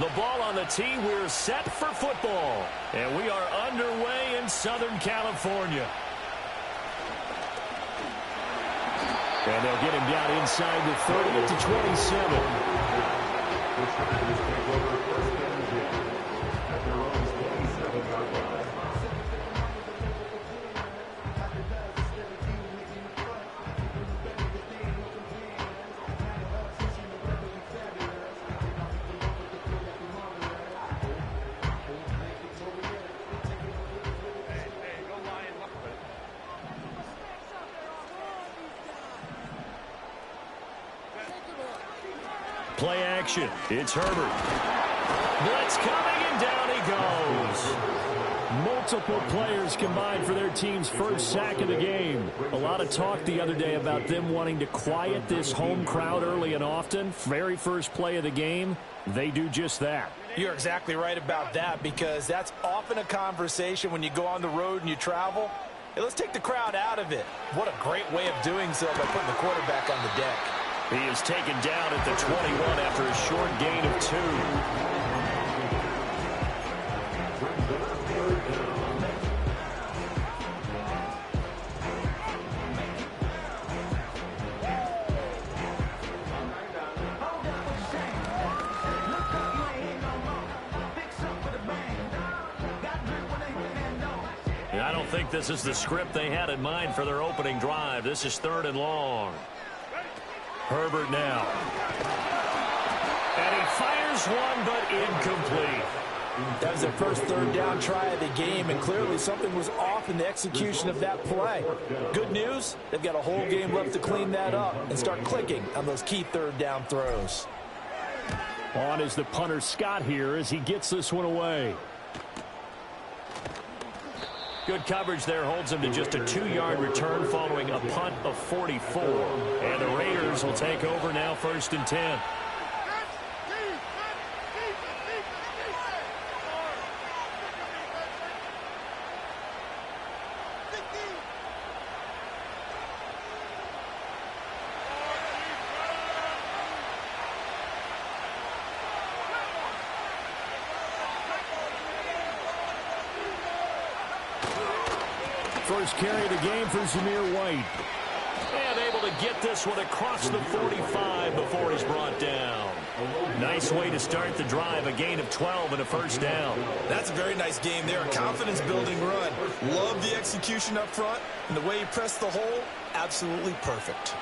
The ball on the tee. We're set for football. And we are underway in Southern California. And they'll get him down inside the 30 to 27. Play action. It's Herbert. Blitz coming, and down he goes. Multiple players combined for their team's first sack of the game. A lot of talk the other day about them wanting to quiet this home crowd early and often. Very first play of the game, they do just that. You're exactly right about that, because that's often a conversation when you go on the road and you travel. Hey, let's take the crowd out of it. What a great way of doing so by putting the quarterback on the deck. He is taken down at the 21 after a short gain of 2. And I don't think this is the script they had in mind for their opening drive. This is 3rd and long. Herbert now. And he fires one, but incomplete. That was their first 3rd down try of the game, and clearly something was off in the execution of that play. Good news, they've got a whole game left to clean that up and start clicking on those key 3rd down throws. On is the punter Scott here as he gets this one away. Good coverage there holds him to just a 2-yard return following a punt of 44. And the Raiders will take over now, 1st and 10. First carry of the game for Zamir White. And able to get this one across the 45 before he's brought down. Nice way to start the drive, a gain of 12 and a 1st down. That's a very nice game there, a confidence-building run. Love the execution up front, and the way he pressed the hole, absolutely perfect.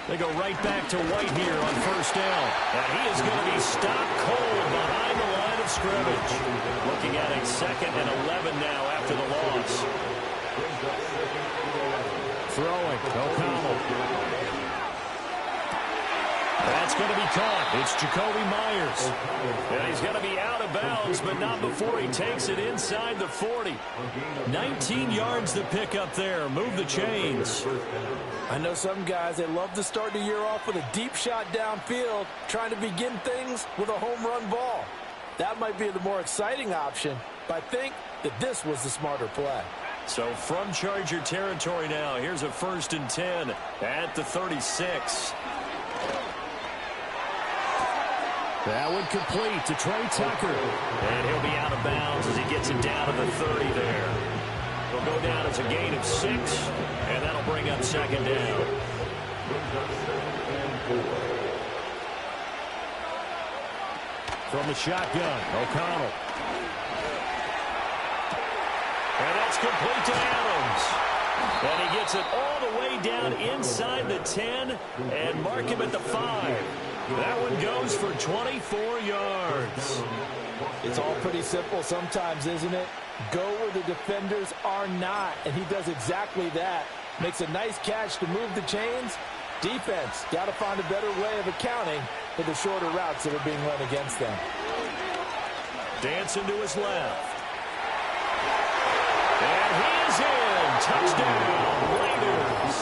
They go right back to White here on 1st down. And he is going to be stopped cold behind the line of scrimmage. Looking at a 2nd and 11 now after the loss. Throwing, O'Connell. That's going to be caught. It's Jacoby Myers. And he's going to be out of bounds, but not before he takes it inside the 40. 19 yards to pick up there. Move the chains. I know some guys, they love to start the year off with a deep shot downfield, trying to begin things with a home run ball. That might be the more exciting option, but I think that this was the smarter play. So from Charger territory now, here's a 1st and 10 at the 36. That one complete to Trey Tucker. And he'll be out of bounds as he gets it down to the 30 there. He'll go down as a gain of 6, and that'll bring up 2nd down. From the shotgun, O'Connell. And that's complete to Adams. And he gets it all the way down inside the 10 and mark him at the 5. That one goes for 24 yards. It's all pretty simple sometimes, isn't it? Go where the defenders are not, and he does exactly that. Makes a nice catch to move the chains. Defense, got to find a better way of accounting for the shorter routes that are being run against them. Dancing to his left. And he is in. Touchdown, Raiders.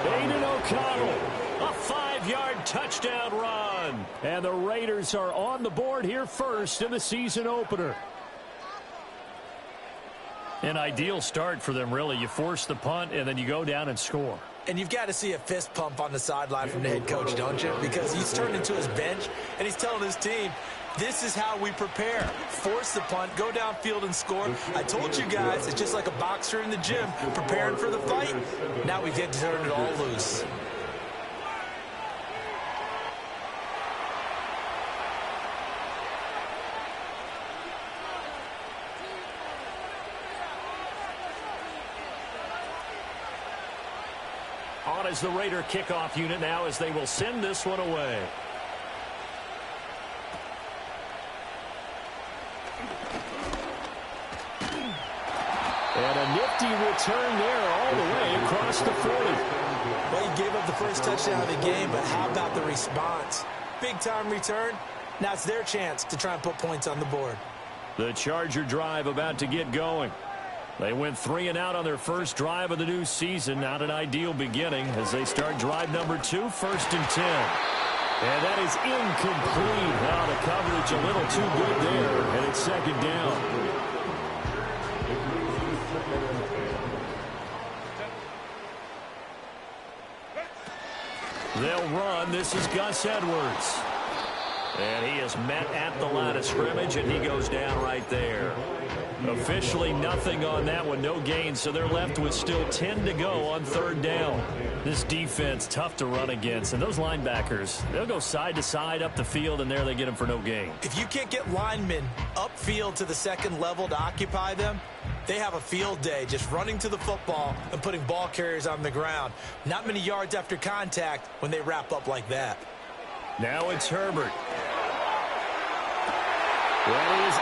Aiden O'Connell, a 5-yard touchdown run. And the Raiders are on the board here first in the season opener. An ideal start for them, really. You force the punt, and then you go down and score. And you've got to see a fist pump on the sideline from the head coach, don't you? Because he's turned into his bench, and he's telling his team, this is how we prepare. Force the punt, go downfield and score. I told you guys, it's just like a boxer in the gym preparing for the fight. Now we get to turn it all loose. On as the Raider kickoff unit now as they will send this one away. And a nifty return there all the way across the 40. Well, he gave up the first touchdown of the game, but how about the response? Big-time return. Now it's their chance to try and put points on the board. The Charger drive about to get going. They went 3 and out on their first drive of the new season. Not an ideal beginning as they start drive number 2, first and 10. And that is incomplete. Now the coverage a little too good there, and it's second down. They'll run. This is Gus Edwards. And he is met at the line of scrimmage, and he goes down right there. Officially nothing on that one, no gain, so they're left with still 10 to go on third down. This defense, tough to run against, and those linebackers, they'll go side to side up the field, and there they get them for no gain. If you can't get linemen upfield to the second level to occupy them, they have a field day just running to the football and putting ball carriers on the ground. Not many yards after contact when they wrap up like that. Now it's Herbert. That is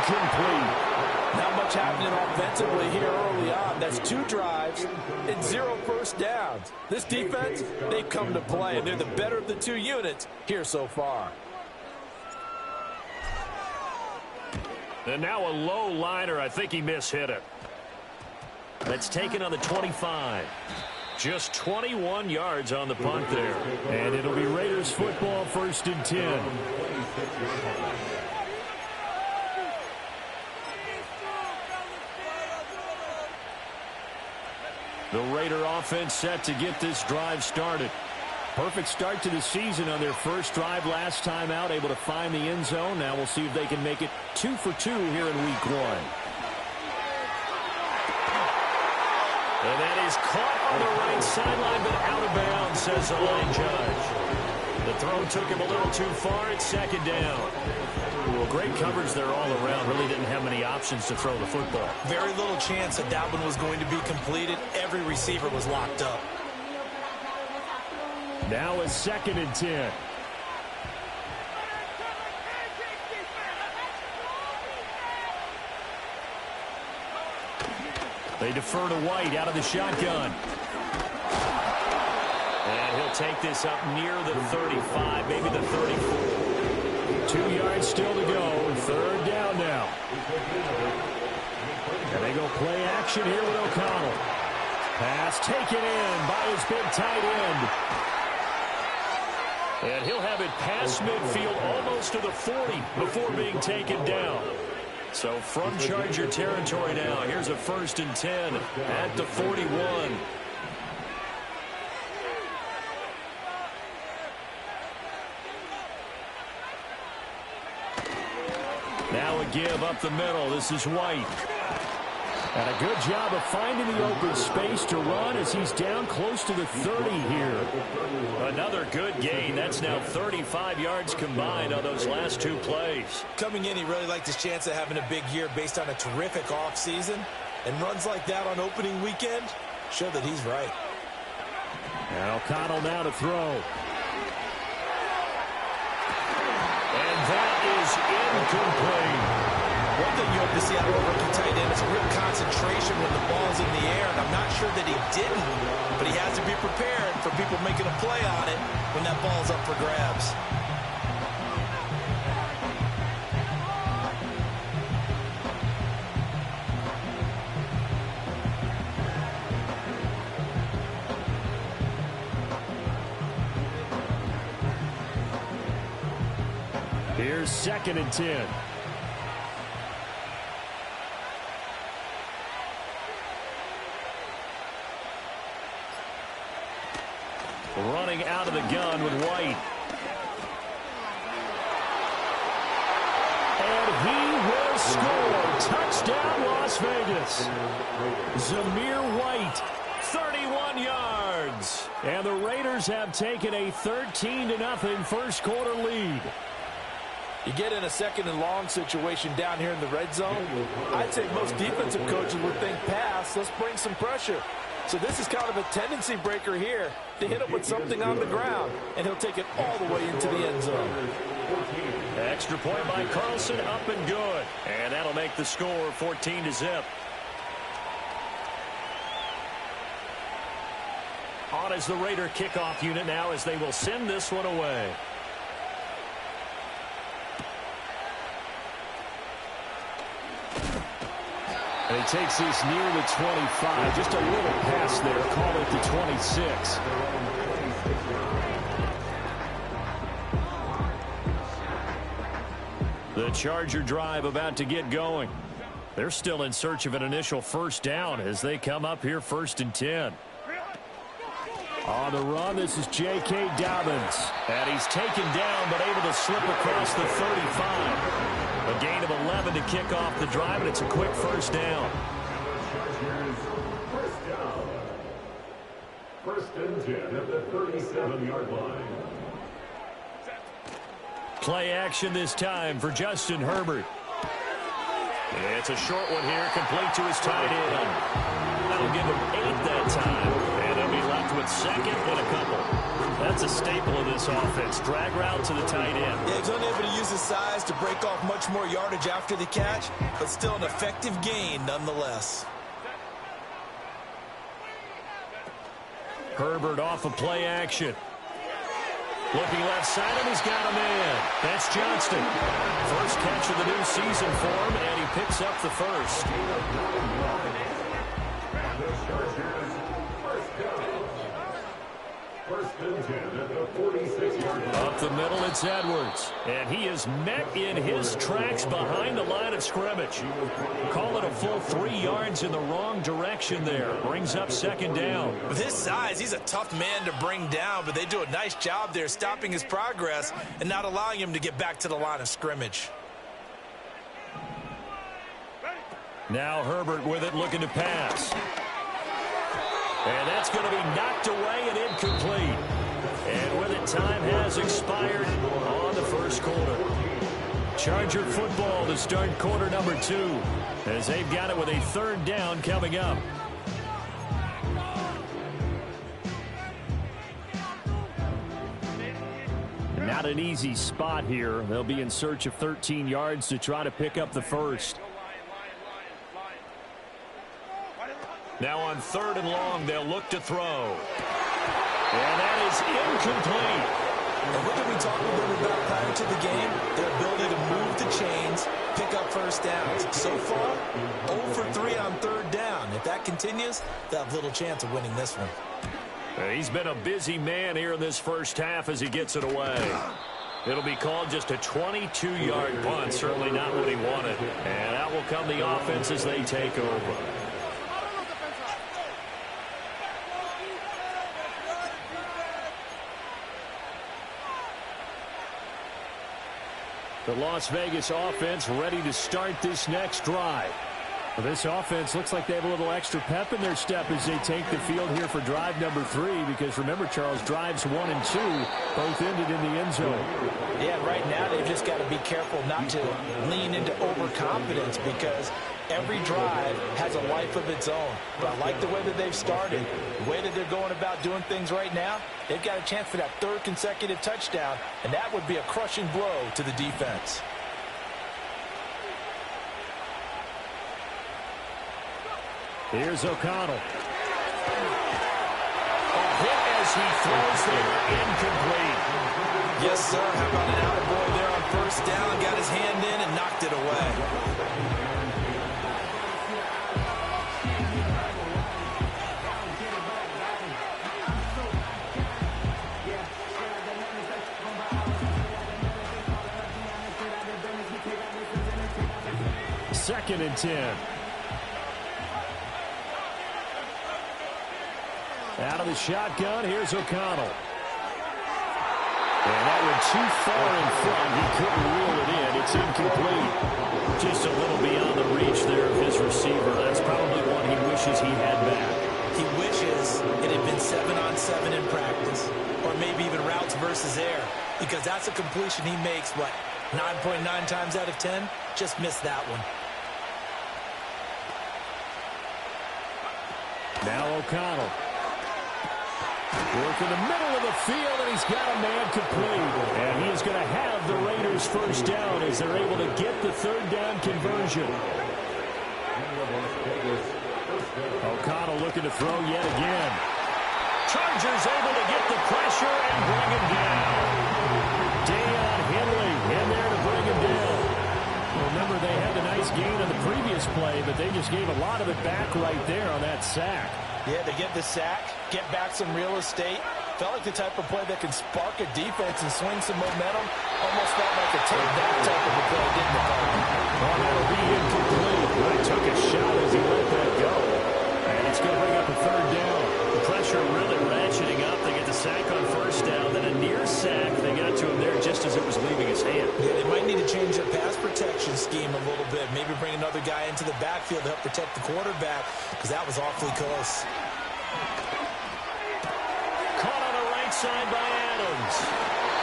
incomplete. Not much happening offensively here early on. That's 2 drives and 0 first downs. This defense, they've come to play, and they're the better of the 2 units here so far. And now a low liner. I think he mishit it. That's taken on the 25. Just 21 yards on the punt there. And it'll be Raiders football, first and 10. The Raider offense set to get this drive started. Perfect start to the season on their first drive last time out, able to find the end zone. Now we'll see if they can make it 2 for 2 here in week 1. And that is caught on the right sideline, but out of bounds, says the line judge. The throw took him a little too far. It's second down. Well, great coverage there all around. Really didn't have many options to throw the football. Very little chance that one was going to be completed. Every receiver was locked up. Now it's second and 10. They defer to White out of the shotgun. And he'll take this up near the 35, maybe the 34. 2 yards still to go. Third down now. And they go play action here with O'Connell. Pass taken in by his big tight end. And he'll have it past midfield almost to the 40 before being taken down. So from Charger territory now, here's a first and 10 at the 41. Now a give up the middle. This is White. And a good job of finding the open space to run as he's down close to the 30 here. Another good gain. That's now 35 yards combined on those last 2 plays. Coming in, he really liked his chance of having a big year based on a terrific offseason. And runs like that on opening weekend show that he's right. And O'Connell now to throw. And that is incomplete. One thing you hope to see out of a rookie tight end is a real concentration when the ball's in the air, and I'm not sure that he didn't, but he has to be prepared for people making a play on it when that ball's up for grabs. Here's 2nd and 10. Running out of the gun with White. And he will score. Touchdown, Las Vegas. Zamir White, 31 yards. And the Raiders have taken a 13-0 first quarter lead. You get in a 2nd and long situation down here in the red zone. I'd say most defensive coaches would think pass. Let's bring some pressure. So this is kind of a tendency breaker here to hit him with something on the ground, and he'll take it all the way into the end zone. Extra point by Carlson, up and good. And that'll make the score 14-0. On is the Raider kickoff unit now as they will send this one away. And he takes this near the 25. Just a little pass there. Call it the 26. The Charger drive about to get going. They're still in search of an initial first down as they come up here 1st and 10. On the run, this is J.K. Dobbins. And he's taken down but able to slip across the 35. A gain of 11 to kick off the drive, and it's a quick first down. First and 10 at the 37-yard line. Play action this time for Justin Herbert. It's a short one here, complete to his tight end. That'll give him 8 that time, and he'll be left with 2nd and a couple. That's a staple of this offense. Drag route to the tight end. Yeah, he's unable to use his size to break off much more yardage after the catch, but still an effective gain nonetheless. Herbert off of play action. Looking left side, and he's got a man. That's Johnston. First catch of the new season for him, and he picks up the first. First and 10 at the 46-yard line. Up the middle, it's Edwards. And he is met in his tracks behind the line of scrimmage. Call it a full 3 yards in the wrong direction there. Brings up 2nd down. With his size, he's a tough man to bring down, but they do a nice job there stopping his progress and not allowing him to get back to the line of scrimmage. Now Herbert with it, looking to pass. And that's going to be knocked away and incomplete. And with it, time has expired on the first quarter. Charger football to start quarter number 2 as they've got it with a 3rd down coming up. Not an easy spot here. They'll be in search of 13 yards to try to pick up the first. Now on 3rd and long, they'll look to throw. And that is incomplete. And what did we talk a little bit about prior to the game? Their ability to move the chains, pick up first downs. So far, 0 for 3 on 3rd down. If that continues, they'll have little chance of winning this one. He's been a busy man here in this first half as he gets it away. It'll be called just a 22-yard punt, certainly not what he wanted. And out will come the offense as they take over. The Las Vegas offense ready to start this next drive. Well, this offense looks like they have a little extra pep in their step as they take the field here for drive number 3, because remember, Charles, drives 1 and 2 both ended in the end zone. Yeah, right now they've just got to be careful not to lean into overconfidence, because every drive has a life of its own. But I like the way that they've started, the way that they're going about doing things right now. They've got a chance for that 3rd consecutive touchdown, and that would be a crushing blow to the defense. Here's O'Connell. A hit as he throws there, incomplete. Yes, sir. How about an attaboy there on 1st down? Got his hand in and knocked it away. 2nd and 10. Out of the shotgun, here's O'Connell. And that went too far in front. He couldn't reel it in. It's incomplete. Just a little beyond the reach there of his receiver. That's probably one he wishes he had back. He wishes it had been 7-on-7 in practice, or maybe even routes versus air, because that's a completion he makes, what, 9.9 times out of 10? Just missed that one. Now O'Connell. Work in the middle of the field, and he's got a man complete. And he is going to have the Raiders first down as they're able to get the 3rd down conversion. O'Connell looking to throw yet again. Chargers able to get the pressure and bring him down. Deion Henley in there to bring him down. Remember, they had a nice gain on the previous play, but they just gave a lot of it back right there on that sack. Yeah, they get the sack, get back some real estate. Felt like the type of play that can spark a defense and swing some momentum. Almost felt like a take-back type of a play, didn't it? Well, that'll be incomplete. He took a shot as he let that go. And it's going to bring up a 3rd down. The pressure really ratcheting up. They get the sack on 1st down, then a near sack. They got to him there just as it was leaving his hand. Yeah, they might need to change their pass protection scheme a little bit. Maybe bring another guy into the backfield to help protect the quarterback, because that was awfully close. Caught on the right side by Adams.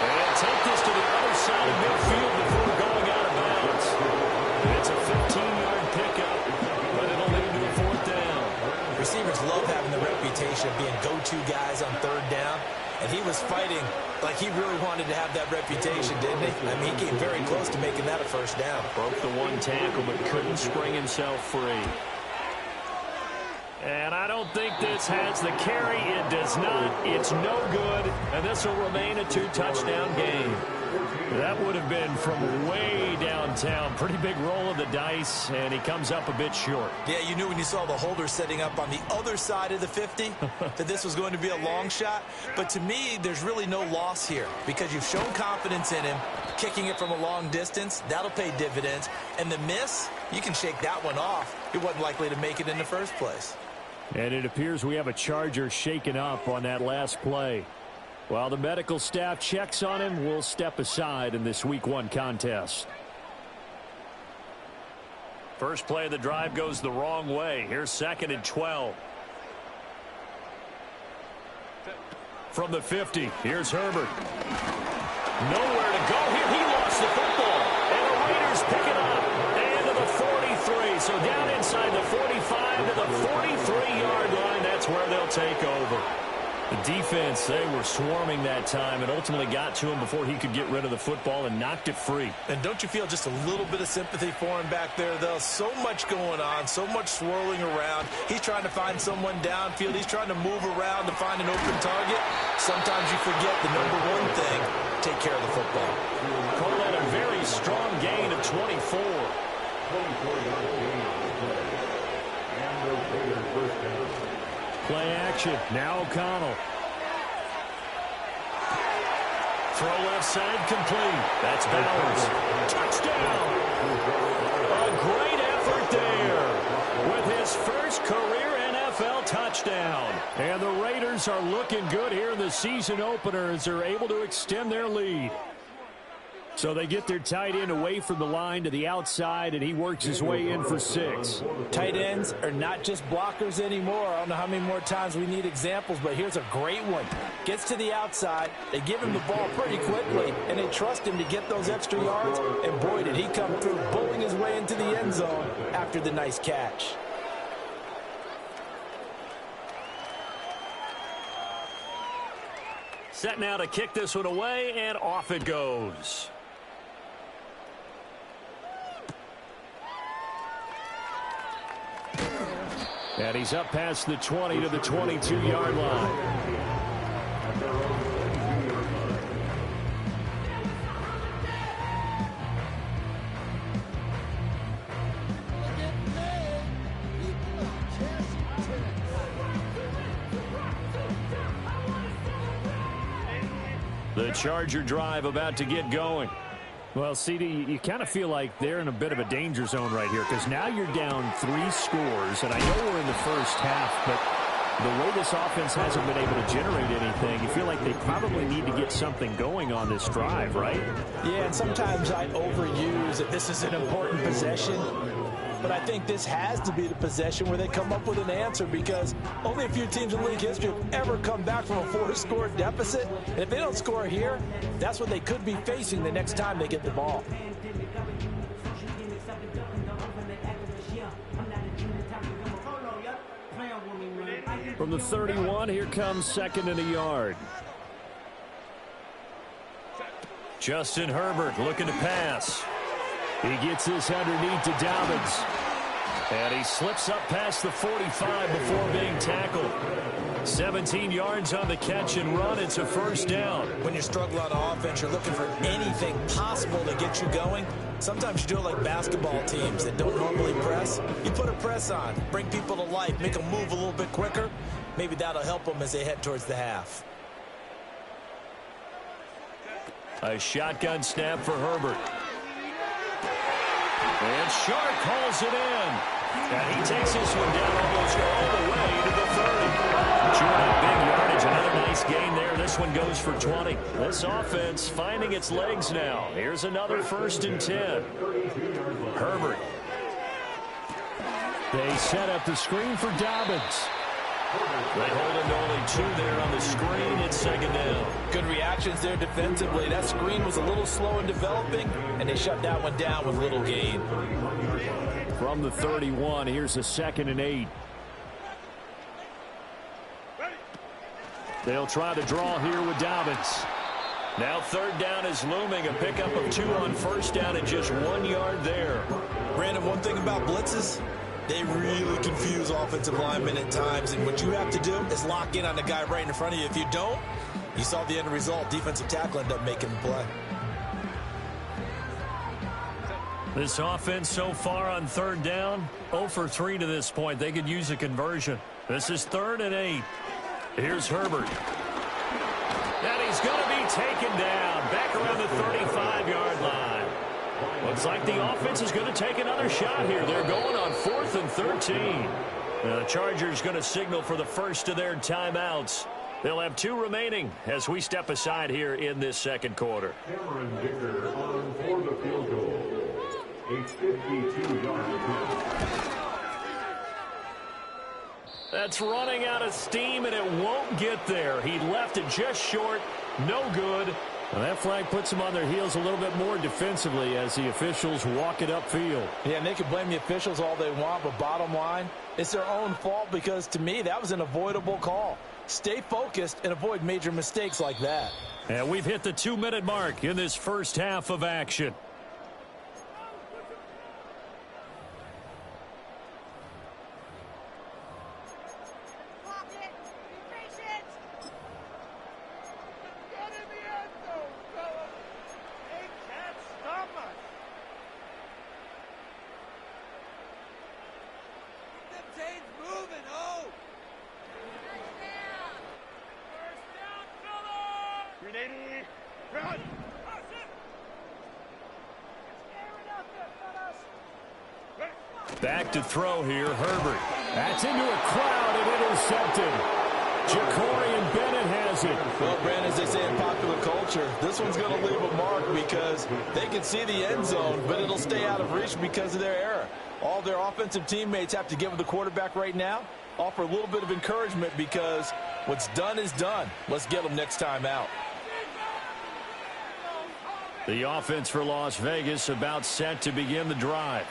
And take this to the other side of midfield before going out of bounds. It's a 15-yard pickup, but it'll lead to a 4th down. Receivers love having the reputation of being go-to guys on 3rd down. And he was fighting like he really wanted to have that reputation, didn't he? I mean, he came very close to making that a 1st down. Broke the 1 tackle, but couldn't spring himself free. And I don't think this has the carry. It does not. It's no good. And this will remain a 2-touchdown game. That would have been from way downtown. Pretty big roll of the dice, and he comes up a bit short. Yeah, you knew when you saw the holder setting up on the other side of the 50 that this was going to be a long shot. But to me, there's really no loss here because you've shown confidence in him. Kicking it from a long distance, that'll pay dividends. And the miss, you can shake that one off. He wasn't likely to make it in the first place. And it appears we have a Charger shaken up on that last play. While the medical staff checks on him, we'll step aside in this Week 1 contest. First play of the drive goes the wrong way. Here's 2nd and 12. From the 50, here's Herbert. Nowhere to go here. He lost the football. And the Raiders pick it up. And to the 43. So down inside the 45 to the 43-yard line. That's where they'll take over. The defense, they were swarming that time and ultimately got to him before he could get rid of the football and knocked it free. And don't you feel just a little bit of sympathy for him back there, though? So much going on, so much swirling around. He's trying to find someone downfield. He's trying to move around to find an open target. Sometimes you forget the number one thing, take care of the football. Call that a very strong gain of 24. Play action. Now O'Connell. Throw left side complete. That's Bowers. Touchdown. A great effort there with his first career NFL touchdown. And the Raiders are looking good here in the season opener as they're able to extend their lead. So they get their tight end away from the line to the outside, and he works his way in for 6. Tight ends are not just blockers anymore. I don't know how many more times we need examples, but here's a great one. Gets to the outside, they give him the ball pretty quickly, and they trust him to get those extra yards, and boy, did he come through, bowling his way into the end zone after the nice catch. Set now to kick this one away, and off it goes. And he's up past the 20 to the 22-yard line. The Charger drive about to get going. Well, CD, you kind of feel like they're in a bit of a danger zone right here because now you're down 3 scores, and I know we're in the first half, but the way this offense hasn't been able to generate anything, you feel like they probably need to get something going on this drive, right? Yeah, and sometimes I overuse that this is an important possession. But I think this has to be the possession where they come up with an answer because only a few teams in league history have ever come back from a 4-score deficit. And if they don't score here, that's what they could be facing the next time they get the ball. From the 31, here comes 2nd and a yard. Justin Herbert looking to pass. He gets this underneath to Dobbins. And he slips up past the 45 before being tackled. 17 yards on the catch and run. It's a first down. When you struggle on offense, you're looking for anything possible to get you going. Sometimes you do it like basketball teams that don't normally press. You put a press on, bring people to life, make them move a little bit quicker. Maybe that'll help them as they head towards the half. A shotgun snap for Herbert. And Sharp calls it in. And he takes this one down almost all the way to the 30. Chewing up big yardage. Another nice gain there. This one goes for 20. This offense finding its legs now. Here's another 1st and 10. Herbert. They set up the screen for Dobbins. They hold him to only 2 there on the screen. It's 2nd down. Good reactions there defensively. That screen was a little slow in developing, and they shut that one down with little gain. From the 31, here's a 2nd and 8. They'll try to draw here with Dobbins. Now 3rd down is looming. A pickup of 2 on 1st down and just 1 yard there. Brandon, one thing about blitzes, they really confuse offensive linemen at times, and what you have to do is lock in on the guy right in front of you. If you don't, you saw the end result. Defensive tackle ended up making the play. This offense so far on 3rd down, 0 for 3 to this point. They could use a conversion. This is 3rd and 8. Here's Herbert. And he's going to be taken down back around the 35-yard line. Looks like the offense is going to take another shot here. They're going on 4th and 13. The Chargers going to signal for the first of their timeouts. They'll have 2 remaining as we step aside here in this 2nd quarter. Cameron Dicker on for the field goal. A 52-yard. That's running out of steam, and it won't get there. He left it just short. No good. And that flag puts them on their heels a little bit more defensively as the officials walk it upfield. Yeah, and they can blame the officials all they want, but bottom line, it's their own fault because, to me, that was an avoidable call. Stay focused and avoid major mistakes like that. And we've hit the 2-minute mark in this first half of action. Back to throw here, Herbert. That's into a crowd and intercepted. Jacorian Bennett has it. Well, Brandon, as they say in popular culture, this one's going to leave a mark because they can see the end zone, but it'll stay out of reach because of their error. All their offensive teammates have to give the quarterback right now, offer a little bit of encouragement because what's done is done. Let's get them next time out. The offense for Las Vegas about set to begin the drive.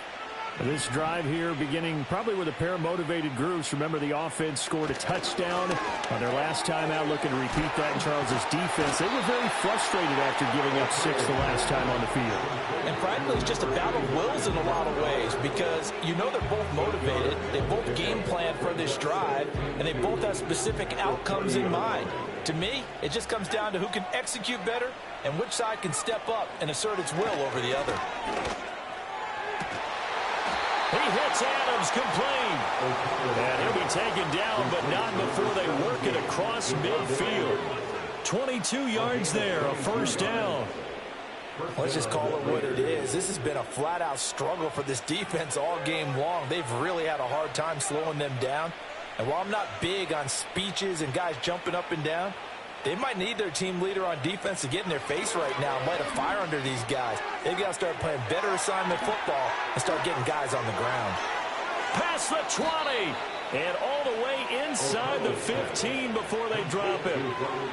This drive here beginning probably with a pair of motivated groups. Remember, the offense scored a touchdown on their last time out, looking to repeat that in Charles's defense. They were very frustrated after giving up 6 the last time on the field. And frankly, it's just a battle of wills in a lot of ways because you know they're both motivated. They both game plan for this drive, and they both have specific outcomes in mind. To me, it just comes down to who can execute better and which side can step up and assert its will over the other. He hits Adams complete. And he'll be taken down, but not before they work it across midfield. 22 yards there, a first down. Let's just call it what it is. This has been a flat-out struggle for this defense all game long. They've really had a hard time slowing them down. And while I'm not big on speeches and guys jumping up and down, they might need their team leader on defense to get in their face right now and light a fire under these guys. They've got to start playing better assignment football and start getting guys on the ground. Past the 20. And all the way inside the 15 before they drop him.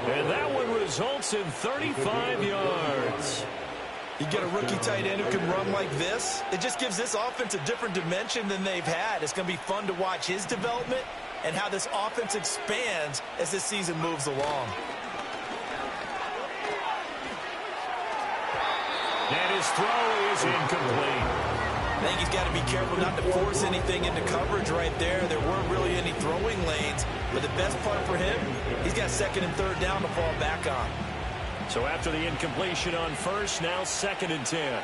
And that one results in 35 yards. You get a rookie tight end who can run like this. It just gives this offense a different dimension than they've had. It's going to be fun to watch his development and how this offense expands as this season moves along. And his throw is incomplete. I think he's got to be careful not to force anything into coverage right there. There weren't really any throwing lanes. But the best part for him, he's got second and third down to fall back on. So after the incompletion on first, now 2nd and 10.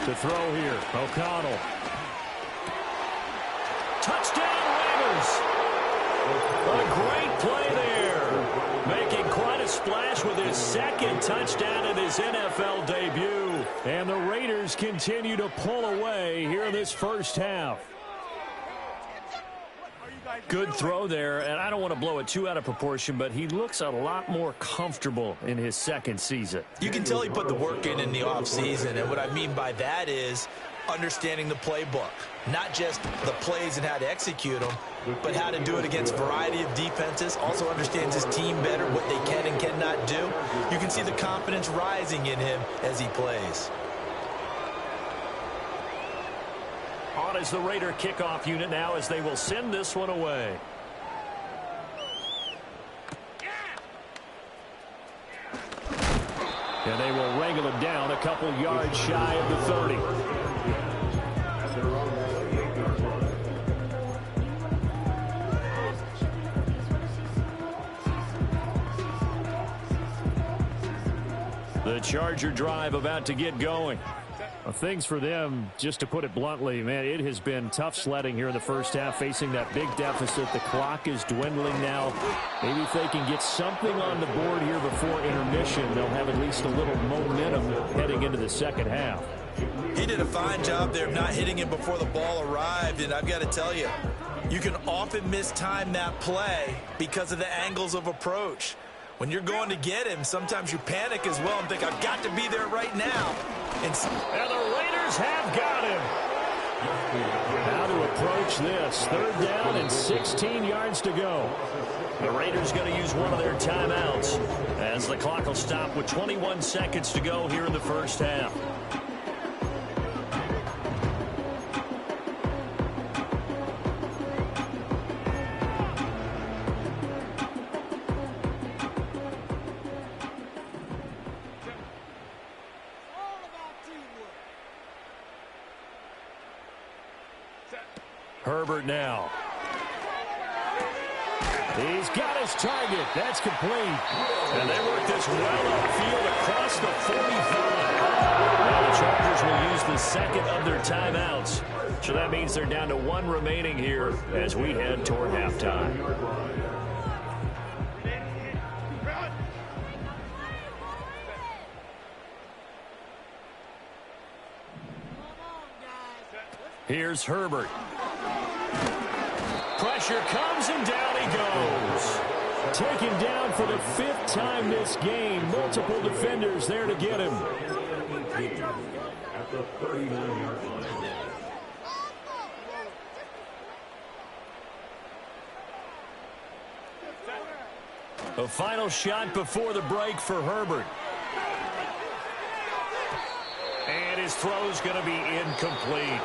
To throw here, O'Connell. Touchdown, Raiders! A great play there. Making quite a splash with his 2nd touchdown in his NFL debut. And the Raiders continue to pull away here in this first half. Good throw there, and I don't want to blow it too out of proportion, but he looks a lot more comfortable in his 2nd season. You can tell he put the work in the offseason, and what I mean by that is understanding the playbook. Not just the plays and how to execute them, but how to do it against a variety of defenses. Also understands his team better, what they can and cannot do. You can see the confidence rising in him as he plays. On is the Raider kickoff unit now as they will send this one away. And they will wrangle him down a couple yards shy of the 30. The Charger drive about to get going. Well, things for them, just to put it bluntly, man, it has been tough sledding here in the first half, facing that big deficit. The clock is dwindling now. Maybe if they can get something on the board here before intermission, they'll have at least a little momentum heading into the second half. He did a fine job there of not hitting him before the ball arrived, and I've got to tell you, you can often mistime that play because of the angles of approach. When you're going to get him, sometimes you panic as well and think, I've got to be there right now. And the Raiders have got him. How to approach this. 3rd down and 16 yards to go. The Raiders going to use one of their timeouts as the clock will stop with 21 seconds to go here in the first half. Herbert now. He's got his target. That's complete. And they work this well upfield across the 45. Now the Chargers will use the 2nd of their timeouts. So that means they're down to 1 remaining here as we head toward halftime. Here's Herbert. Pressure comes and down he goes. Taken down for the 5th time this game. Multiple defenders there to get him. At the 39-yard line. A final shot before the break for Herbert. And his throw's going to be incomplete.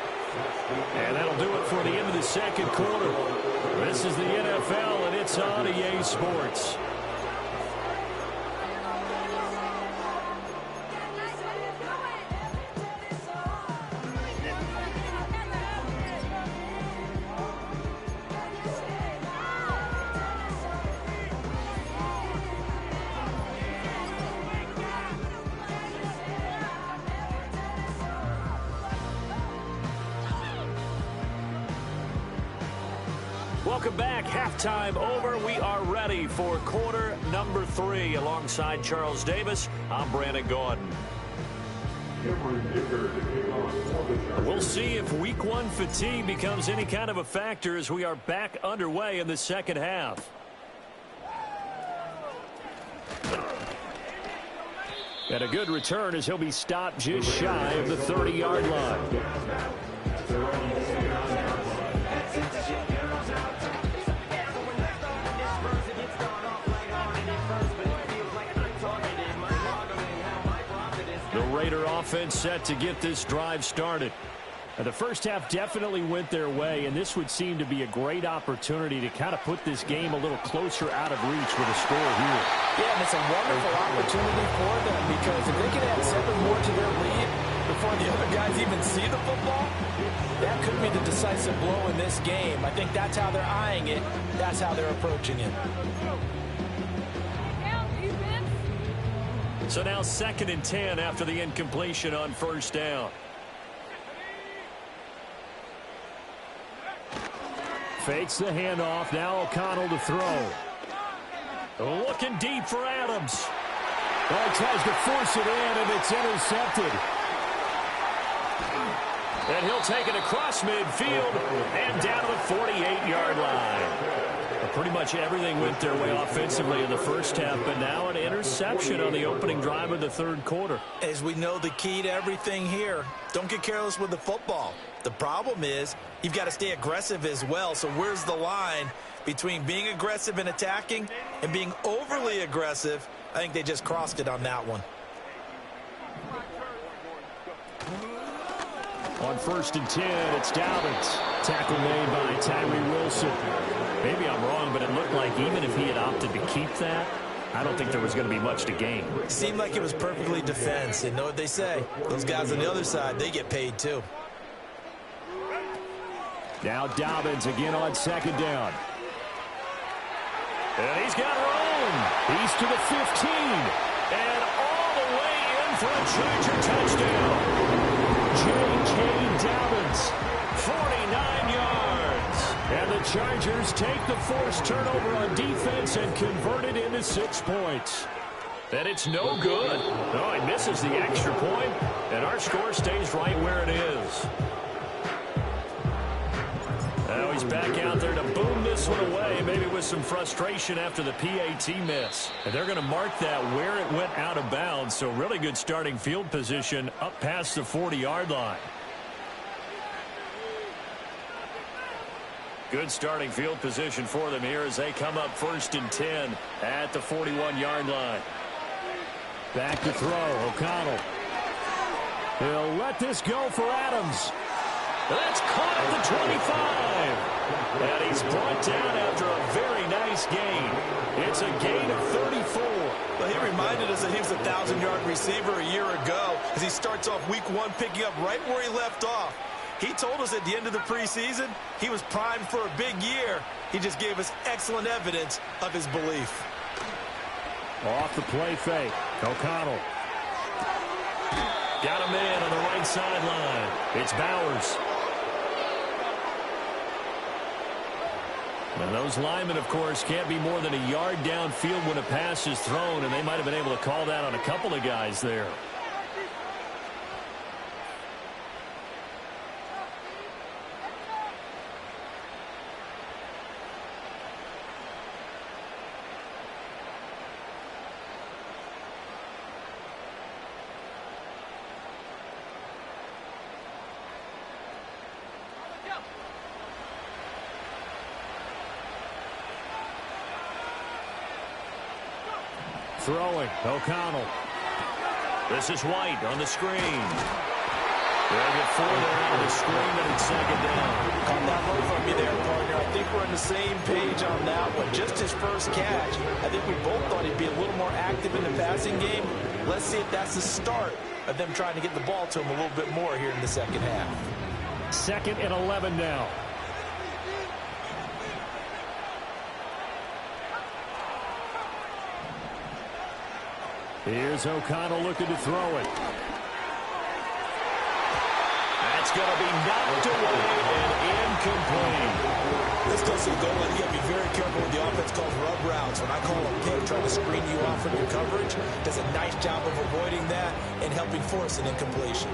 And that'll do it for the end of the second quarter. This is the NFL, and it's on EA Sports. Welcome back. Halftime over. We are ready for quarter number 3. Alongside Charles Davis, I'm Brandon Gordon. We'll see if week 1 fatigue becomes any kind of a factor as we are back underway in the second half. And a good return as he'll be stopped just shy of the 30-yard line. The Raider offense set to get this drive started. Now, the first half definitely went their way, and this would seem to be a great opportunity to kind of put this game a little closer out of reach with a score here. Yeah, and it's a wonderful opportunity for them because if they can add 7 more to their lead before the other guys even see the football, that could be the decisive blow in this game. I think that's how they're eyeing it. That's how they're approaching it. So now 2nd and 10 after the incompletion on first down. Fakes the handoff. Now O'Connell to throw. Looking deep for Adams. Well, tries to force it in, and it's intercepted. And he'll take it across midfield and down to the 48-yard line. Pretty much everything went their way offensively in the first half, but now an interception on the opening drive of the third quarter. As we know, the key to everything here, don't get careless with the football. The problem is you've got to stay aggressive as well. So where's the line between being aggressive and attacking and being overly aggressive? I think they just crossed it on that one. On 1st and 10, it's Dobbins. Tackle made by Tyree Wilson. Maybe I'm wrong, but it looked like even if he had opted to keep that, I don't think there was going to be much to gain. It seemed like it was perfectly defense. And know what they say? Those guys on the other side, they get paid too. Now Dobbins again on 2nd down. And he's got room. He's to the 15. And all the way in for a Charger touchdown. J.K. Dobbins, 49 yards. And the Chargers take the forced turnover on defense and convert it into 6 points. And it's no good. No, he misses the extra point, and our score stays right where it is. Now he's back out there to boom this one away, maybe with some frustration after the PAT miss. And they're going to mark that where it went out of bounds, so really good starting field position up past the 40-yard line. Good starting field position for them here as they come up 1st and 10 at the 41-yard line. Back to throw, O'Connell. He'll let this go for Adams. That's caught at the 25. And he's brought down after a very nice gain. It's a gain of 34. Well, he reminded us that he was a 1,000-yard receiver a year ago as he starts off week 1 picking up right where he left off. He told us at the end of the preseason he was primed for a big year. He just gave us excellent evidence of his belief. Off the play fake. O'Connell. Got a man on the right sideline. It's Bowers. And those linemen, of course, can't be more than a yard downfield when a pass is thrown, and they might have been able to call that on a couple of guys there. Throwing, O'Connell. This is White on the screen. They'll get 4 there out of the screen, and it's 2nd down. Caught that low from me there, partner. I think we're on the same page on that one. Just his first catch. I think we both thought he'd be a little more active in the passing game. Let's see if that's the start of them trying to get the ball to him a little bit more here in the second half. 2nd and 11 now. Here's O'Connell looking to throw it. That's going to be knocked away and incomplete. This goes to the goal line. You got to be very careful with the offense called rub routes. When I call a pick, trying to screen you off from your coverage, does a nice job of avoiding that and helping force an incompletion.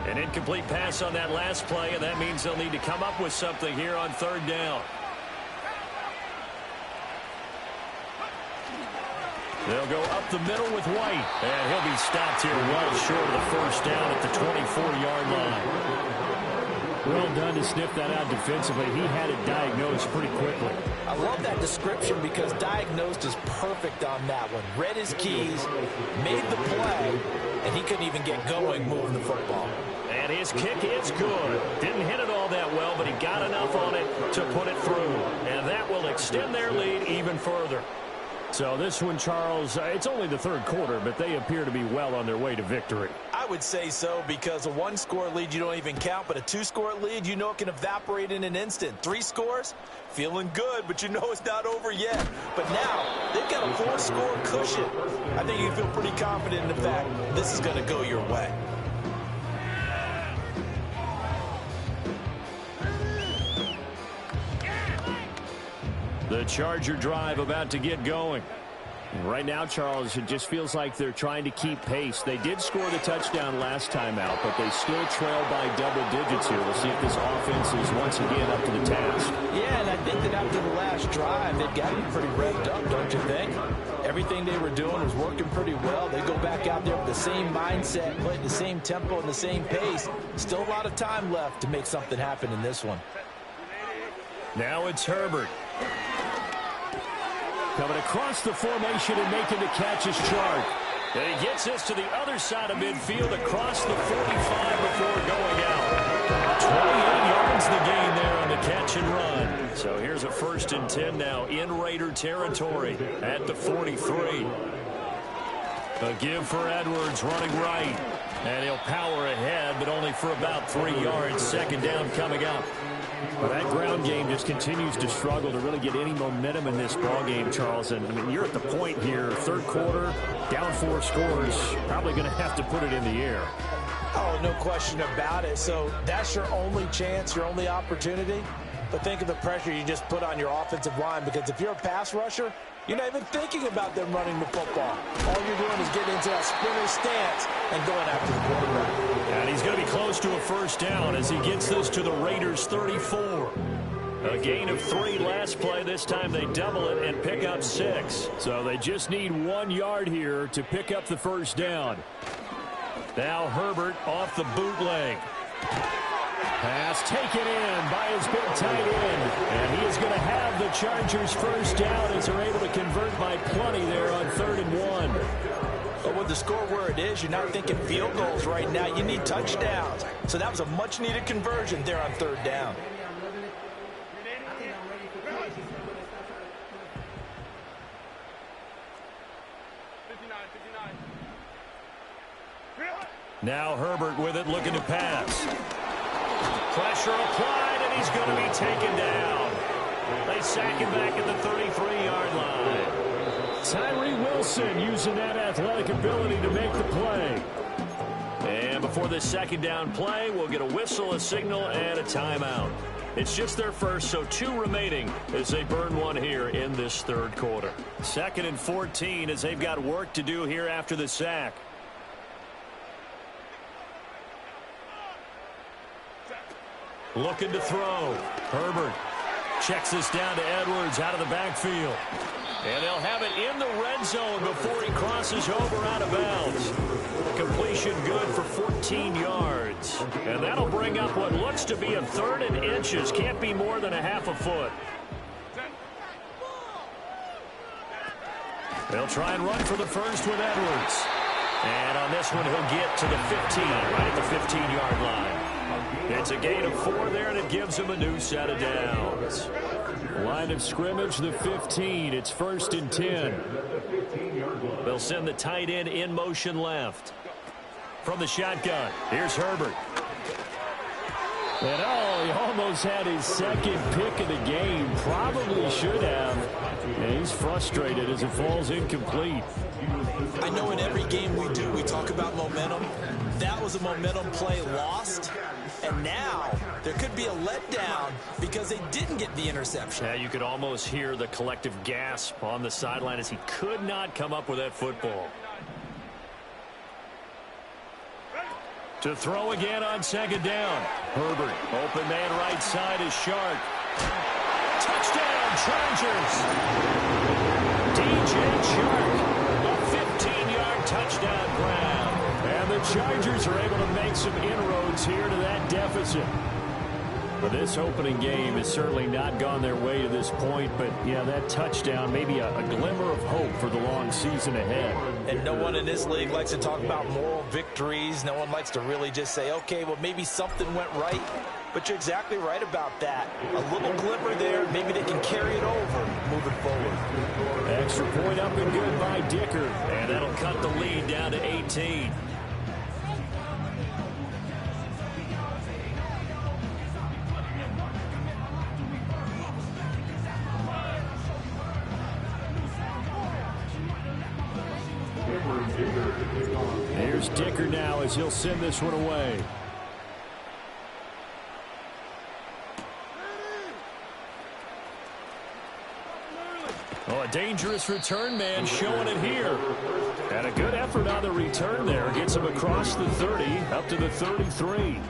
An incomplete pass on that last play, and that means they'll need to come up with something here on third down. They'll go up the middle with White, and he'll be stopped here well short of the first down at the 24-yard line. Well done to sniff that out defensively. He had it diagnosed pretty quickly. I love that description because diagnosed is perfect on that one. Read his keys, made the play, and he couldn't even get going moving the football. And his kick is good. Didn't hit it all that well, but he got enough on it to put it through. And that will extend their lead even further. So this one, Charles, it's only the third quarter, but they appear to be well on their way to victory. I would say so because a one-score lead you don't even count, but a two-score lead you know it can evaporate in an instant. 3 scores, feeling good, but you know it's not over yet. But now they've got a 4-score cushion. I think you can feel pretty confident in the fact this is going to go your way. The Charger drive about to get going. Right now, Charles, it just feels like they're trying to keep pace. They did score the touchdown last time out, but they still trail by double digits here. We'll see if this offense is once again up to the task. Yeah, and I think that after the last drive, they've got to be pretty revved up, don't you think? Everything they were doing was working pretty well. They go back out there with the same mindset, playing the same tempo and the same pace. Still a lot of time left to make something happen in this one. Now it's Herbert. Coming across the formation and making the catch is Chark. And he gets this to the other side of midfield across the 45 before going out. 28 yards the gain there on the catch and run. So here's a 1st and 10 now in Raider territory at the 43. A give for Edwards running right. And he'll power ahead, but only for about 3 yards. 2nd down coming up. Well, that ground game just continues to struggle to really get any momentum in this ball game, Charles. And I mean, you're at the point here, third quarter, down 4 scores, probably going to have to put it in the air. Oh, no question about it. So that's your only chance, your only opportunity. But think of the pressure you just put on your offensive line, because if you're a pass rusher, you're not even thinking about them running the football. All you're doing is getting into that sprinter stance and going after the quarterback. And he's going to be close to a 1st down as he gets this to the Raiders' 34. A gain of 3 last play. This time they double it and pick up 6. So they just need 1 yard here to pick up the 1st down. Now Herbert off the bootleg. Pass taken in by his big tight end. And he is going to have the Chargers' 1st down as they're able to convert by plenty there on 3rd and 1. But with the score where it is, you're not thinking field goals right now. You need touchdowns. So that was a much-needed conversion there on 3rd down. Now Herbert with it, looking to pass. Pressure applied, and he's going to be taken down. They sack him back at the 33-yard line. Tyree Wilson using that athletic ability to make the play. And before this 2nd down play, we'll get a whistle, a signal, and a timeout. It's just their first, so 2 remaining as they burn 1 here in this 3rd quarter. 2nd and 14 as they've got work to do here after the sack. Looking to throw. Herbert checks this down to Edwards out of the backfield. And they'll have it in the red zone before he crosses over out of bounds. Completion good for 14 yards. And that'll bring up what looks to be a 3rd and inches. Can't be more than a half a foot. They'll try and run for the 1st with Edwards. And on this one, he'll get to the 15, right at the 15-yard line. It's a gain of 4 there, and it gives him a new set of downs. Line of scrimmage, the 15. It's 1st and 10. They'll send the tight end in motion left. From the shotgun, here's Herbert. And oh, he almost had his second pick of the game. Probably should have. And he's frustrated as it falls incomplete. I know in every game we do, we talk about momentum. That was a momentum play lost. And now there could be a letdown because they didn't get the interception. Yeah, you could almost hear the collective gasp on the sideline as he could not come up with that football. To throw again on second down. Herbert, open man right side is Shark. Touchdown, Chargers. DJ Shark, a 15-yard touchdown grab. And the Chargers are able to make some inroads here to that deficit. But this opening game has certainly not gone their way to this point. But, yeah, that touchdown, maybe a glimmer of hope for the long season ahead. And no one in this league likes to talk about moral victories. No one likes to really just say, okay, well, maybe something went right. But you're exactly right about that. A little glimmer there. Maybe they can carry it over moving forward. Extra point up and good by Dicker. And that'll cut the lead down to 18. Here's Dicker now as he'll send this one away. Oh, a dangerous return man showing it here. And a good effort on the return there. Gets him across the 30, up to the 33.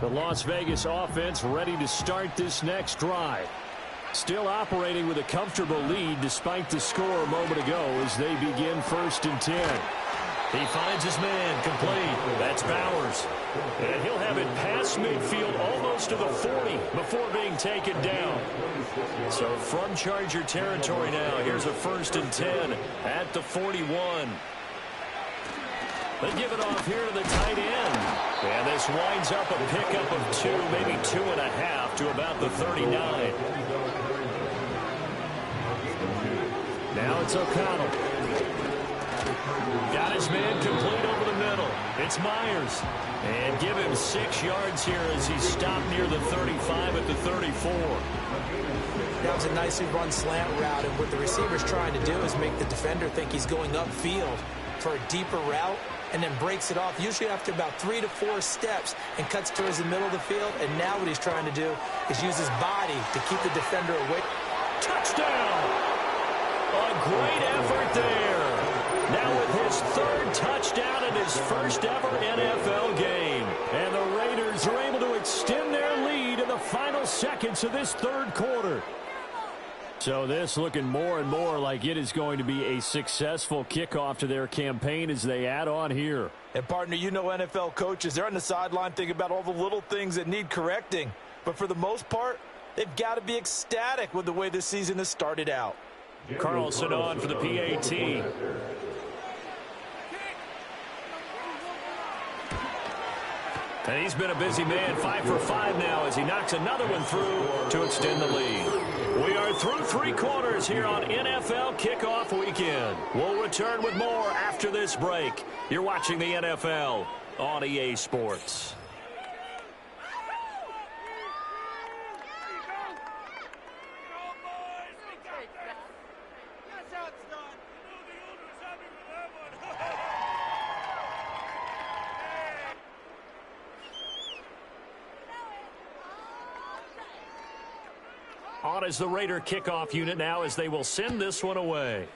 The Las Vegas offense ready to start this next drive. Still operating with a comfortable lead despite the score a moment ago as they begin 1st and 10. He finds his man complete. That's Bowers. And he'll have it past midfield almost to the 40 before being taken down. So from Charger territory now, here's a 1st and 10 at the 41. They give it off here to the tight end. And this winds up a pickup of 2, maybe 2.5 to about the 39. Now it's O'Connell. Got his man complete over the middle. It's Myers. And give him 6 yards here as he stopped near the 35 at the 34. That was a nicely run slant route, and what the receiver's trying to do is make the defender think he's going upfield for a deeper route, and then breaks it off, usually after about 3 to 4 steps, and cuts towards the middle of the field. And now what he's trying to do is use his body to keep the defender away. Touchdown! A great effort there. Now with his 3rd touchdown in his 1st ever NFL game. And the Raiders are able to extend their lead in the final seconds of this 3rd quarter. So this looking more and more like it is going to be a successful kickoff to their campaign as they add on here. And partner, you know NFL coaches, they're on the sideline thinking about all the little things that need correcting. But for the most part, they've got to be ecstatic with the way this season has started out. Carlson on for the PAT. And he's been a busy man, 5 for 5 now as he knocks another one through to extend the lead. We are through 3 quarters here on NFL Kickoff Weekend. We'll return with more after this break. You're watching the NFL on EA Sports. On is the Raider kickoff unit now as they will send this one away.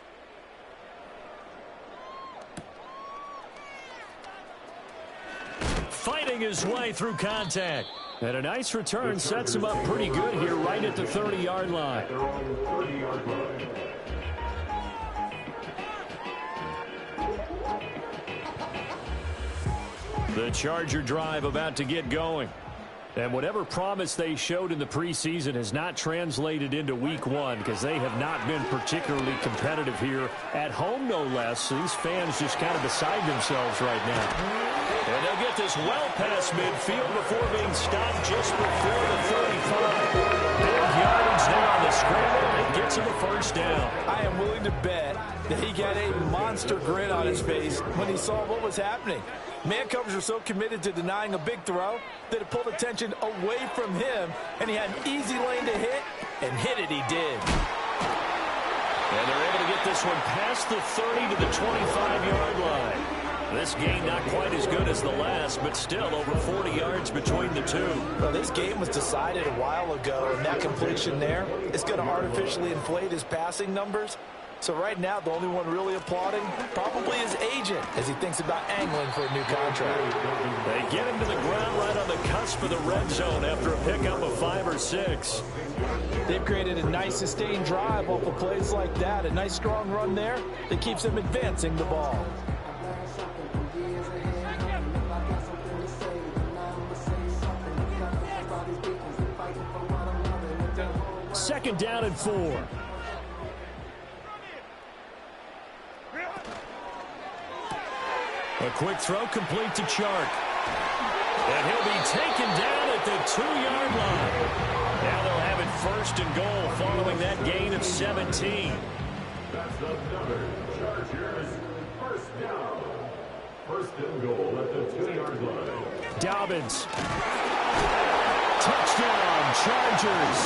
Fighting his way through contact. And a nice return sets him up pretty good here right at the 30-yard line. The Charger drive about to get going. And whatever promise they showed in the preseason has not translated into week 1 because they have not been particularly competitive here at home, no less. These fans just kind of beside themselves right now. And they'll get this well past midfield before being stopped just before the 35. Big yardage there on the scramble and gets him a 1st down. I am willing to bet that he got a monster grin on his face when he saw what was happening. Man covers were so committed to denying a big throw that it pulled attention away from him, and he had an easy lane to hit, and hit it he did. And they're able to get this one past the 30 to the 25-yard line. This game not quite as good as the last, but still over 40 yards between the two. Well, this game was decided a while ago, and that completion there is going to artificially inflate his passing numbers. So right now, the only one really applauding probably his agent as he thinks about angling for a new contract. They get him to the ground right on the cusp of the red zone after a pickup of 5 or 6. They've created a nice sustained drive off of plays like that. A nice strong run there that keeps them advancing the ball. Second down and 4. A quick throw complete to Chark. And he'll be taken down at the 2-yard line. Now they'll have it first and goal following that gain of 17. That's another Chargers first down. First and goal at the 2-yard line. Dobbins. Touchdown, Chargers.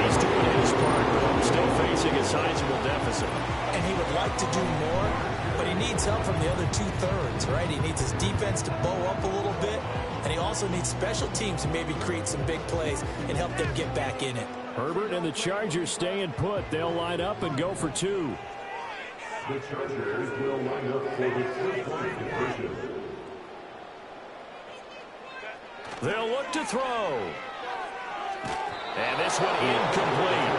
He's doing his part, still facing a sizable deficit. And he would like to do more, but he needs help from the other 2/3, right? He needs his defense to bow up a little bit, and he also needs special teams to maybe create some big plays and help them get back in it. Herbert and the Chargers staying put. They'll line up and go for 2. The Chargers will line up for the 3-point conversion. They'll look to throw. And this one incomplete.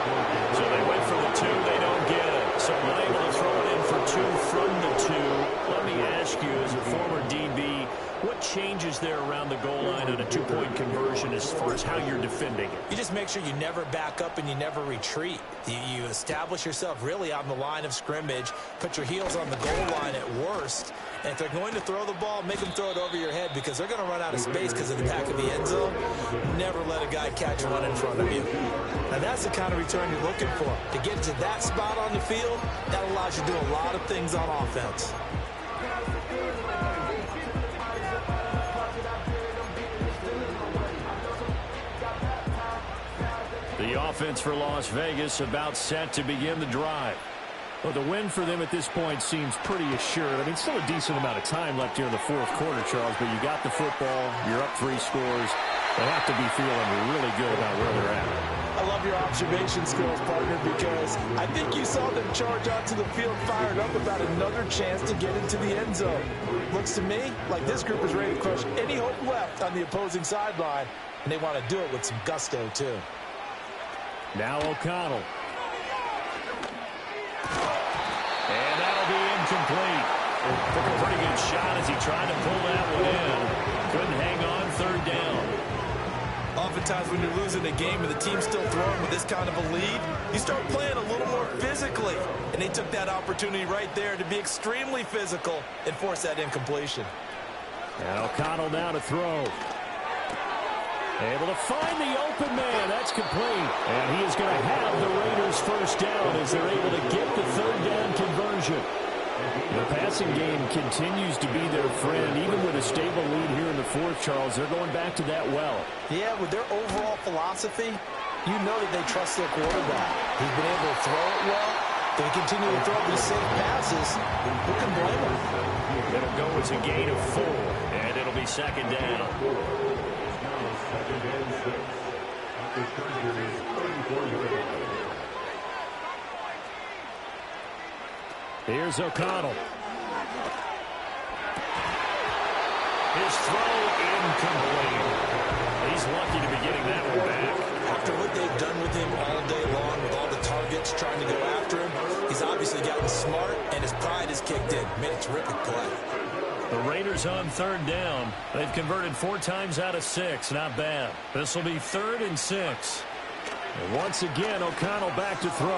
So they went for the 2. They don't get it. So unable to throw it in for 2 from the 2. Let me ask you, as a former DB, what changes there around the goal line on a 2-point conversion as far as how you're defending it? You just make sure you never back up and you never retreat. You establish yourself really on the line of scrimmage, put your heels on the goal line at worst, and if they're going to throw the ball, make them throw it over your head because they're going to run out of space because of the back of the end zone. Never let a guy catch one in front of you. Now that's the kind of return you're looking for. To get to that spot on the field, that allows you to do a lot of things on offense. The offense for Las Vegas about set to begin the drive. Well, the win for them at this point seems pretty assured. I mean, still a decent amount of time left here in the fourth quarter, Charles, but you got the football, you're up 3 scores. They have to be feeling really good about where they're at. I love your observation skills, partner, because I think you saw them charge onto the field fired up about another chance to get into the end zone. Looks to me like this group is ready to crush any hope left on the opposing sideline, and they want to do it with some gusto, too. Now O'Connell. And that'll be incomplete. Took a pretty good shot as he tried to pull that one in. Couldn't hang on 3rd down. Oftentimes when you're losing a game and the team's still throwing with this kind of a lead, you start playing a little more physically. And they took that opportunity right there to be extremely physical and force that incompletion. And O'Connell now to throw. Able to find the open man. That's complete. And he is going to have the Raiders first down as they're able to get the 3rd down conversion. The passing game continues to be their friend. Even with a stable lead here in the 4th, Charles, they're going back to that well. Yeah, with their overall philosophy, you know that they trust their quarterback. He's been able to throw it well. They continue to throw these safe passes. Who can blame them? It'll go as a gain of 4, and it'll be 2nd down. Here's O'Connell. His throw incomplete. He's lucky to be getting that one back. After what they've done with him all day long, with all the targets trying to go after him, he's obviously gotten smart, and his pride has kicked in. Made a terrific play. The Raiders on 3rd down. They've converted 4 times out of 6. Not bad. This will be 3rd and 6. And once again, O'Connell back to throw.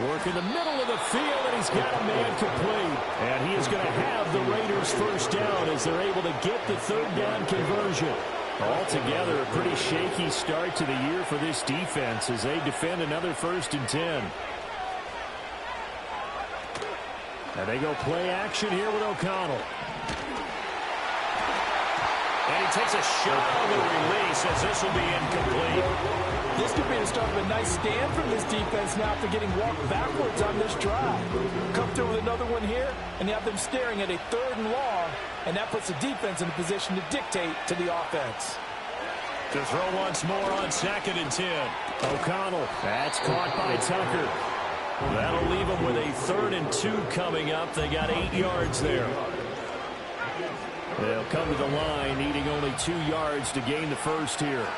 Work in the middle of the field, and he's got a man complete. And he is going to have the Raiders first down as they're able to get the 3rd down conversion. Altogether, a pretty shaky start to the year for this defense as they defend another 1st and 10. And they go play action here with O'Connell. And he takes a shot on the release as this will be incomplete. This could be the start of a nice stand from this defense now after getting walked backwards on this drive. Come through with another one here, and you have them staring at a 3rd and long, and that puts the defense in a position to dictate to the offense. To throw once more on 2nd and 10. O'Connell, that's caught by Tucker. That'll leave them with a 3rd and 2 coming up. They got 8 yards there. They'll come to the line, needing only 2 yards to gain the first here.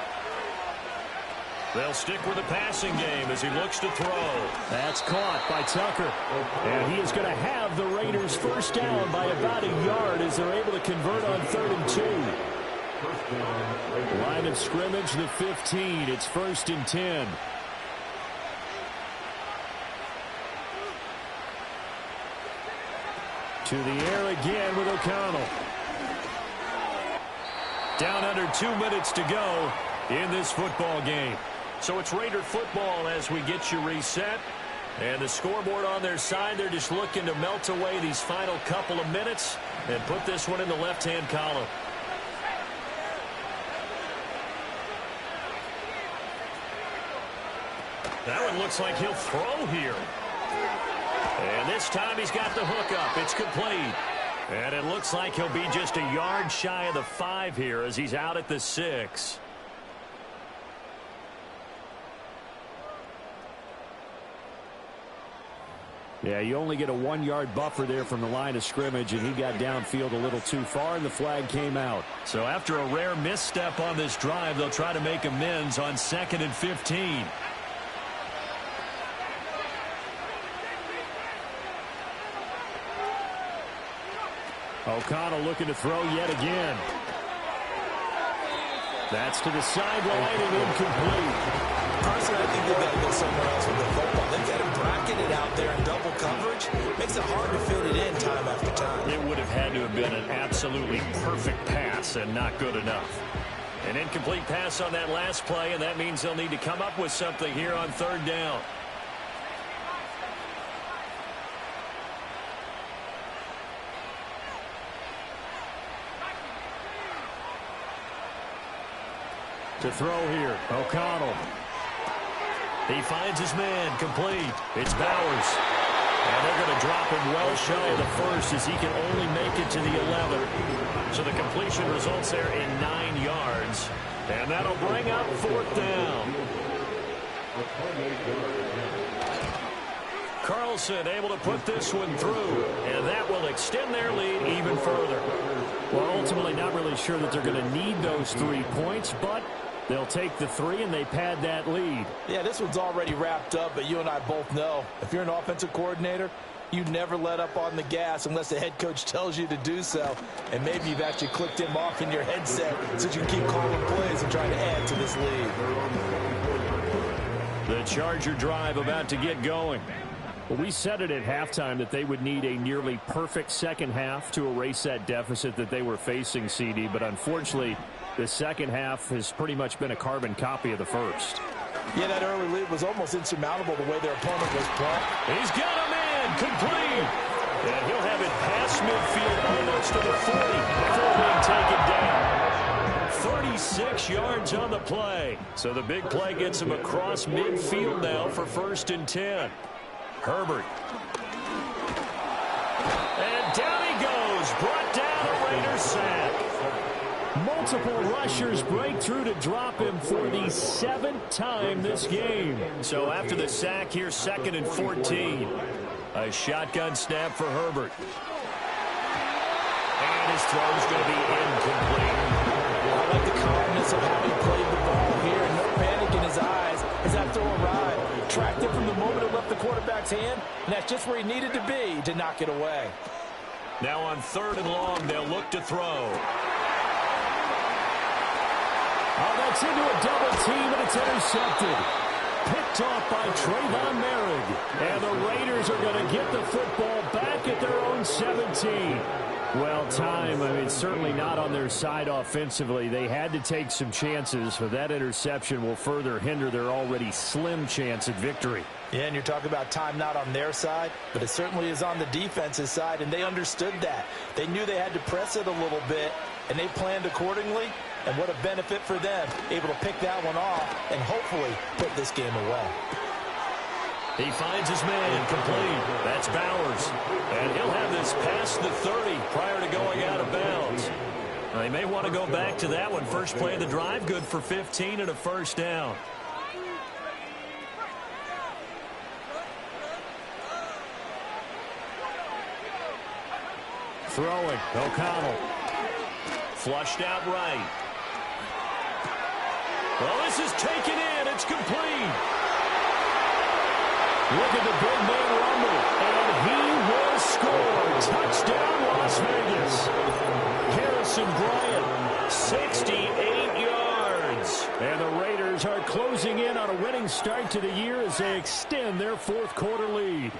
They'll stick with the passing game as he looks to throw. That's caught by Tucker. And he is going to have the Raiders first down by about a yard as they're able to convert on 3rd and 2. Line of scrimmage, the 15. It's 1st and 10. To the air again with O'Connell. Down under 2 minutes to go in this football game. So it's Raider football as we get you reset. And the scoreboard on their side, they're just looking to melt away these final couple of minutes and put this one in the left-hand column. That one looks like he'll throw here. And this time he's got the hook up. It's complete. And it looks like he'll be just a yard shy of the 5 here as he's out at the 6. Yeah, you only get a 1-yard buffer there from the line of scrimmage, and he got downfield a little too far, and the flag came out. So after a rare misstep on this drive, they'll try to make amends on 2nd and 15. O'Connell looking to throw yet again. That's to the sideline and incomplete. Personally, I think they've got to go somewhere else with the football. They've got to bracket it out there in double coverage. Makes it hard to fit it in time after time. It would have had to have been an absolutely perfect pass and not good enough. An incomplete pass on that last play, and that means they'll need to come up with something here on 3rd down. To throw here, O'Connell. He finds his man, complete. It's Bowers. And they're going to drop him well shy of the 1st as he can only make it to the 11. So the completion results there in 9 yards. And that'll bring up 4th down. Carlson able to put this one through. And that will extend their lead even further. Well, ultimately not really sure that they're going to need those 3 points, but they'll take the 3 and they pad that lead. Yeah, this one's already wrapped up, but you and I both know if you're an offensive coordinator, you never let up on the gas unless the head coach tells you to do so. And maybe you've actually clicked him off in your headset so you can keep calling plays and trying to add to this lead. The Charger drive about to get going. Well, we said it at halftime that they would need a nearly perfect second half to erase that deficit that they were facing, CD, but unfortunately, the second half has pretty much been a carbon copy of the first. Yeah, that early lead was almost insurmountable the way their opponent was playing. He's got him in, complete. And he'll have it past midfield almost to the 40 before being taken down. 36 yards on the play. So the big play gets him across midfield now for 1st and 10. Herbert. And down he goes. Brought down a Raiders sack. Multiple rushers break through to drop him for the 7th time this game. So after the sack, here's 2nd and 14. A shotgun snap for Herbert. And his throw's going to be incomplete. I like the calmness of how he played the ball here. No panic in his eyes as that throw arrived. Tracked it from the moment it left the quarterback's hand, and that's just where he needed to be to knock it away. Now on 3rd and long, they'll look to throw. Oh, that's into a double team, and it's intercepted. Picked off by Trayvon Merrick. And the Raiders are going to get the football back at their own 17. Well, time, I mean, certainly not on their side offensively. They had to take some chances, but that interception will further hinder their already slim chance at victory. Yeah, and you're talking about time not on their side, but it certainly is on the defense's side, and they understood that. They knew they had to press it a little bit, and they planned accordingly, and what a benefit for them, able to pick that one off and hopefully put this game away. He finds his man complete. That's Bowers. And he'll have this past the 30 prior to going out of bounds. They may want to go back to that one. First play of the drive, good for 15 and a first down. Throwing, O'Connell. Flushed out right. Well, this is taken in. It's complete. Look at the big man rumble, and he will score. Touchdown, Las Vegas. Harrison Bryant, 68 yards. And the Raiders are closing in on a winning start to the year as they extend their fourth quarter lead.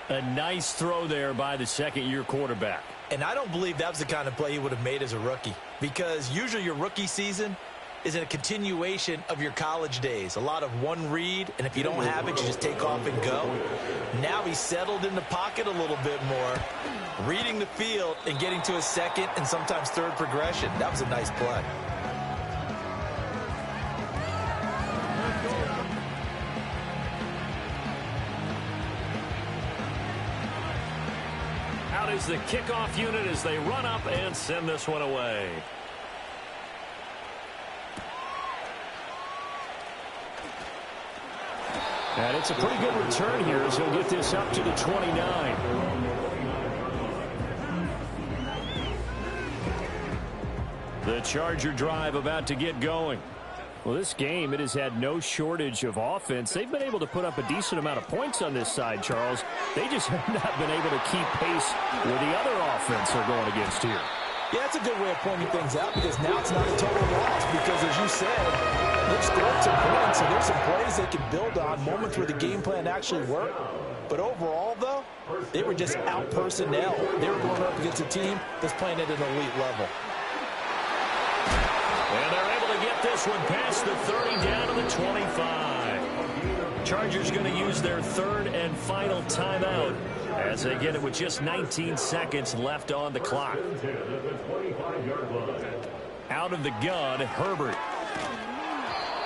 A nice throw there by the second-year quarterback. And I don't believe that was the kind of play he would have made as a rookie, because usually your rookie season is a continuation of your college days. A lot of one read, and if you don't have it, you just take off and go. Now he's settled in the pocket a little bit more, reading the field and getting to a second and sometimes third progression. That was a nice play. Out is the kickoff unit as they run up and send this one away. And it's a pretty good return here as he'll get this up to the 29. The Charger drive about to get going. Well, this game, it has had no shortage of offense. They've been able to put up a decent amount of points on this side, Charles. They just have not been able to keep pace with the other offense they're going against here. Yeah, that's a good way of pointing things out, because now it's not a total loss, because as you said, they've scored some points, and there's some plays they can build on, moments where the game plan actually worked. But overall, though, they were just out personnel. They were going up against a team that's playing at an elite level. And they're able to get this one past the 30 down to the 25. Chargers going to use their third and final timeout as they get it with just 19 seconds left on the clock. Out of the gun, Herbert.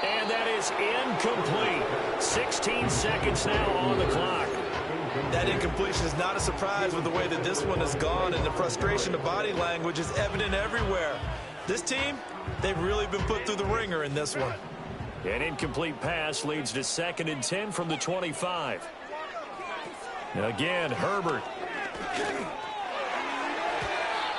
And that is incomplete. 16 seconds now on the clock. That incompletion is not a surprise with the way that this one has gone, and the frustration of body language is evident everywhere. This team, they've really been put through the ringer in this one. An incomplete pass leads to 2nd and 10 from the 25. Again, Herbert.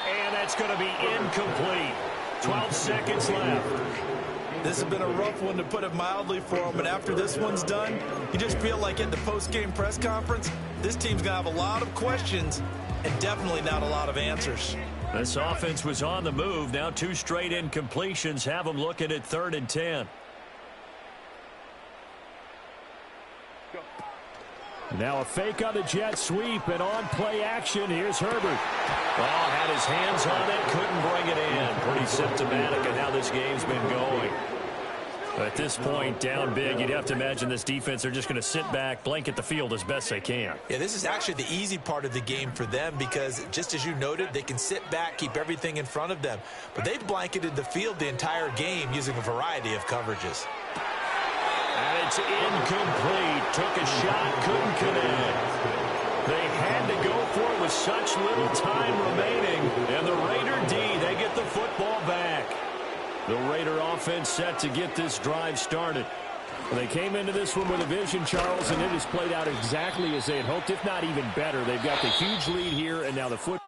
And that's going to be incomplete. 12 seconds left. This has been a rough one, to put it mildly, for him. But after this one's done, you just feel like at the post-game press conference, this team's going to have a lot of questions and definitely not a lot of answers. This offense was on the move. Now 2 straight incompletions have them looking at 3rd and 10. Now a fake on the jet sweep, and on play action, here's Herbert. Oh, had his hands on it, couldn't bring it in. Pretty symptomatic of how this game's been going. At this point, down big, you'd have to imagine this defense, they're just going to sit back, blanket the field as best they can. Yeah, this is actually the easy part of the game for them, because just as you noted, they can sit back, keep everything in front of them. But they've blanketed the field the entire game using a variety of coverages. And it's incomplete. Took a shot, couldn't connect. They had to go for it with such little time remaining. And the Raider D, they get the football back. The Raider offense set to get this drive started. They came into this one with a vision, Charles, and it has played out exactly as they had hoped, if not even better. They've got the huge lead here, and now the foot.